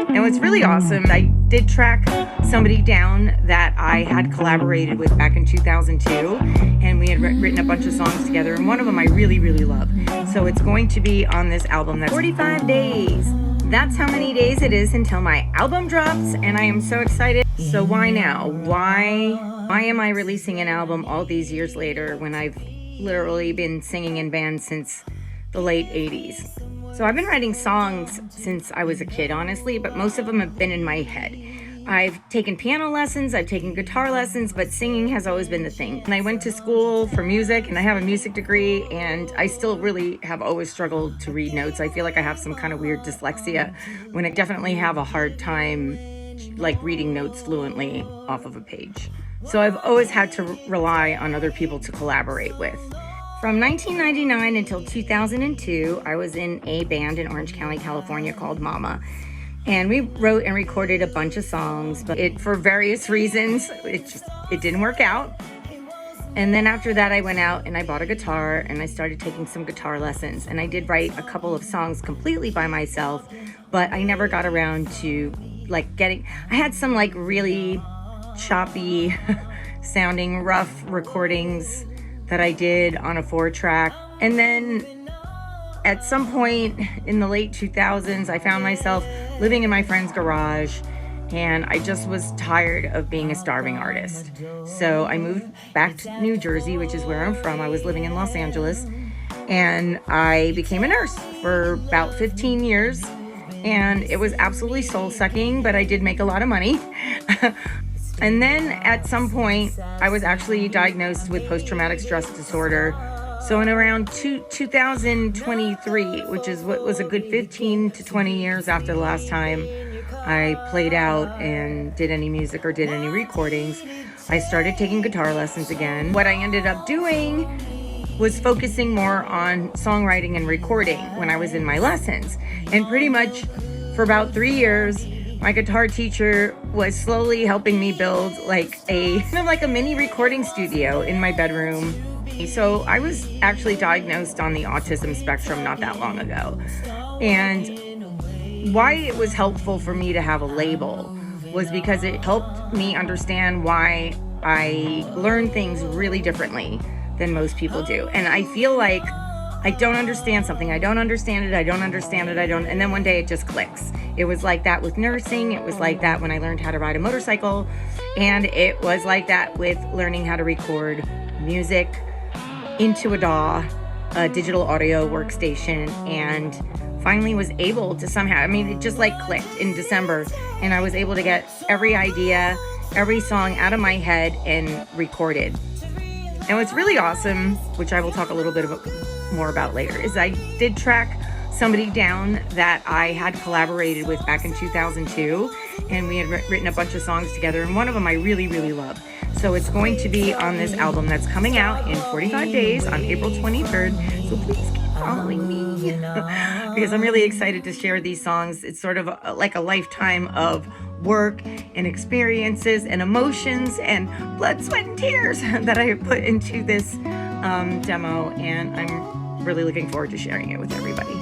And what's really awesome, I did track somebody down that I had collaborated with back in 2002, and we had written a bunch of songs together, and one of them I really, really love. So it's going to be on this album. That's 45 days. That's how many days it is until my album drops, and I am so excited. So why now? Why am I releasing an album all these years later when I've literally been singing in bands since the late 80s? So I've been writing songs since I was a kid, honestly, but most of them have been in my head. I've taken piano lessons, I've taken guitar lessons, but singing has always been the thing. And I went to school for music, and I have a music degree, and I still really have always struggled to read notes. I feel like I have some kind of weird dyslexia when I definitely have a hard time like reading notes fluently off of a page. So I've always had to rely on other people to collaborate with. From 1999 until 2002, I was in a band in Orange County, California called Mama. And we wrote and recorded a bunch of songs, but for various reasons, it didn't work out. And then after that, I went out and I bought a guitar and I started taking some guitar lessons. And I did write a couple of songs completely by myself, but I never got around to I had some really choppy sounding rough recordings that I did on a 4-track. And then at some point in the late 2000s, I found myself living in my friend's garage, and I just was tired of being a starving artist. So I moved back to New Jersey, which is where I'm from. I was living in Los Angeles, and I became a nurse for about 15 years, and it was absolutely soul-sucking, but I did make a lot of money. And then at some point, I was actually diagnosed with post-traumatic stress disorder. So in around 2023, which is what was a good 15 to 20 years after the last time I played out and did any music or did any recordings, I started taking guitar lessons again. What I ended up doing was focusing more on songwriting and recording when I was in my lessons. And pretty much for about 3 years, my guitar teacher was slowly helping me build like a mini recording studio in my bedroom. So I was actually diagnosed on the autism spectrum not that long ago. And why it was helpful for me to have a label was because it helped me understand why I learn things really differently than most people do. And I feel like I don't understand something. I don't understand it. And then one day it just clicks. It was like that with nursing. It was like that when I learned how to ride a motorcycle. And it was like that with learning how to record music into a DAW, a digital audio workstation, and finally was able to somehow, it just clicked in December, and I was able to get every idea, every song out of my head and recorded. And what's really awesome, which I will talk a little bit more about later, is I did track somebody down that I had collaborated with back in 2002, and we had written a bunch of songs together, and one of them I really, really love. So it's going to be on this album that's coming out in 45 days on April 23rd. So please keep following me because I'm really excited to share these songs. It's sort of like a lifetime of work and experiences and emotions and blood, sweat, and tears that I put into this demo, and I'm really looking forward to sharing it with everybody.